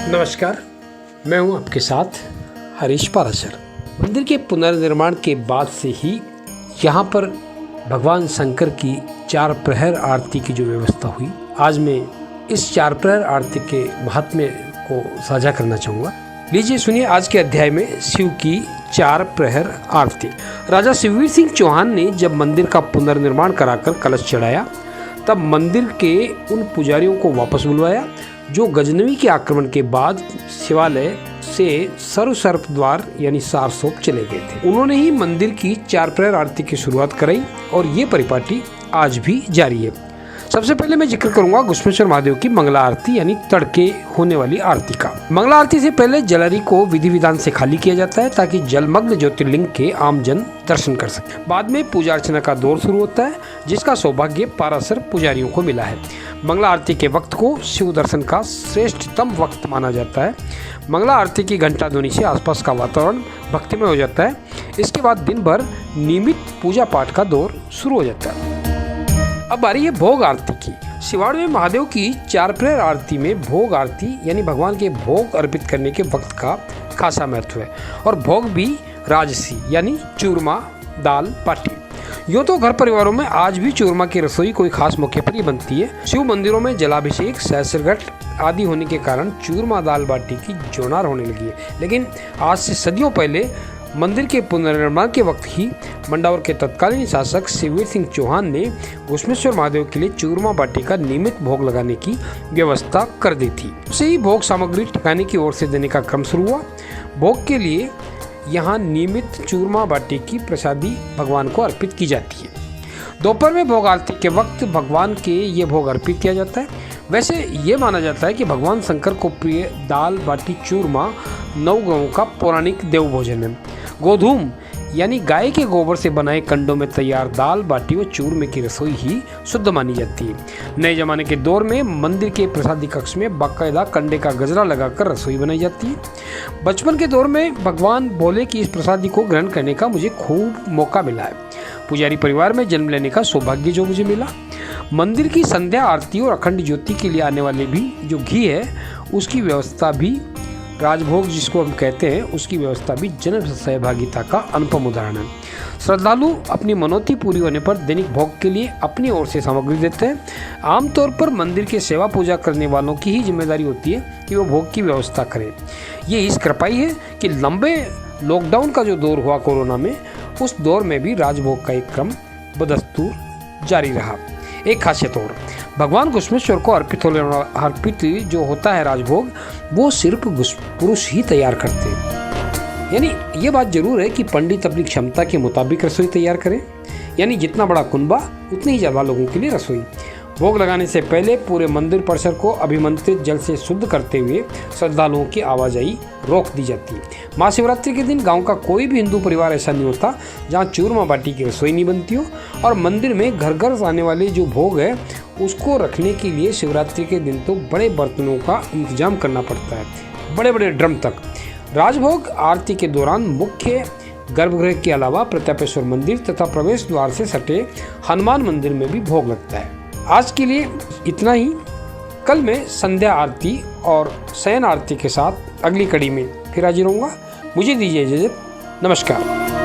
नमस्कार, मैं हूं आपके साथ हरीश पाराशर। मंदिर के पुनर्निर्माण के बाद से ही यहाँ पर भगवान शंकर की 4 प्रहर आरती की जो व्यवस्था हुई, आज मैं इस 4 प्रहर आरती के महात्म्य को साझा करना चाहूँगा। लीजिए सुनिए आज के अध्याय में शिव की 4 प्रहर आरती। राजा शिववीर सिंह चौहान ने जब मंदिर का पुनर्निर्माण कराकर कलश चढ़ाया, तब मंदिर के उन पुजारियों को वापस बुलवाया जो गजनवी के आक्रमण के बाद शिवालय से सर्वसर्प द्वार यानी सारसोप चले गए थे। उन्होंने ही मंदिर की 4 प्रहर आरती की शुरुआत कराई और ये परिपाटी आज भी जारी है। सबसे पहले मैं जिक्र करूंगा घुश्मेश्वर महादेव की मंगला आरती यानी तड़के होने वाली आरती का। मंगला आरती से पहले जलारी को विधि विधान से खाली किया जाता है ताकि जलमग्न ज्योतिर्लिंग के आम जन दर्शन कर सके। बाद में पूजा अर्चना का दौर शुरू होता है, जिसका सौभाग्य पाराशर पुजारियों को मिला है। मंगला आरती के वक्त को शिव दर्शन का श्रेष्ठतम वक्त माना जाता है। मंगला आरती की घंटा ध्वनि से आसपास का वातावरण भक्तिमय हो जाता है। इसके बाद दिन भर नियमित पूजा पाठ का दौर शुरू हो जाता है। अब बारी है भोग आरती की। शिवाड़ में महादेव की 4 प्रहर आरती में भोग आरती यानी भगवान के भोग अर्पित करने के वक्त का खासा महत्व है और भोग भी राजसी यानी चूरमा, दाल, बाटी। यूँ तो घर परिवारों में आज भी चूरमा की रसोई कोई खास मौके पर ही बनती है। शिव मंदिरों में जलाभिषेक, सहस्त्रघट आदि होने के कारण चूरमा, दाल, बाटी की जोनार होने लगी है। लेकिन आज से सदियों पहले मंदिर के पुनर्निर्माण के वक्त ही मंडावर के तत्कालीन शासक शिववीर सिंह चौहान ने घुश्मेश्वर महादेव के लिए चूरमा बाटी का नियमित भोग लगाने की व्यवस्था कर दी थी। उसे ही भोग सामग्री ठिकाने की ओर से देने का क्रम शुरू हुआ। भोग के लिए यहाँ नियमित चूरमा बाटी की प्रसादी भगवान को अर्पित की जाती है। दोपहर में भोग आरती के वक्त भगवान के ये भोग अर्पित किया जाता है। वैसे ये माना जाता है कि भगवान शंकर को प्रिय दाल, बाटी, चूरमा 9 ग्रहों का पौराणिक देव भोजन है। गोधूम यानी गाय के गोबर से बनाए कंडों में तैयार दाल, बाटी व चूरमे की रसोई ही शुद्ध मानी जाती है। नए जमाने के दौर में मंदिर के प्रसादी कक्ष में बाकायदा कंडे का गजरा लगाकर रसोई बनाई जाती है। बचपन के दौर में भगवान भोले की इस प्रसादी को ग्रहण करने का मुझे खूब मौका मिला है। पुजारी परिवार में जन्म लेने का सौभाग्य जो मुझे मिला। मंदिर की संध्या आरती और अखंड ज्योति के लिए आने वाले भी जो घी है उसकी व्यवस्था भी, राजभोग जिसको हम कहते हैं, उसकी व्यवस्था भी जन सहभागिता का अनुपम उदाहरण है। श्रद्धालु अपनी मनोती पूरी होने पर दैनिक भोग के लिए अपनी ओर से सामग्री देते हैं। आमतौर पर मंदिर के सेवा पूजा करने वालों की ही जिम्मेदारी होती है कि वो भोग की व्यवस्था करें। ये इस कृपाई है कि लंबे लॉकडाउन का जो दौर हुआ कोरोना में, उस दौर में भी राजभोग का एक क्रम बदस्तूर जारी रहा। एक खासियत और, भगवान घुश्मेश्वर को अर्पित जो होता है राजभोग, वो सिर्फ पुरुष ही तैयार करते हैं। यानी ये बात जरूर है कि पंडित अपनी क्षमता के मुताबिक रसोई तैयार करें, यानी जितना बड़ा कुनबा उतने ही ज़्यादा लोगों के लिए रसोई। भोग लगाने से पहले पूरे मंदिर परिसर को अभिमंत्रित जल से शुद्ध करते हुए श्रद्धालुओं की आवाजाही रोक दी जाती है। महाशिवरात्रि के दिन गांव का कोई भी हिंदू परिवार ऐसा नहीं होता जहां चूरमा बाटी की रसोई नहीं बनती हो, और मंदिर में घर घर आने वाले जो भोग है उसको रखने के लिए शिवरात्रि के दिन तो बड़े बर्तनों का इंतजाम करना पड़ता है, बड़े बड़े ड्रम तक। राजभोग आरती के दौरान मुख्य गर्भगृह के अलावा प्रतापेश्वर मंदिर तथा प्रवेश द्वार से सटे हनुमान मंदिर में भी भोग लगता है। आज के लिए इतना ही। कल मैं संध्या आरती और शयन आरती के साथ अगली कड़ी में फिर हाजिर होऊंगा। मुझे दीजिए इजाजत। नमस्कार।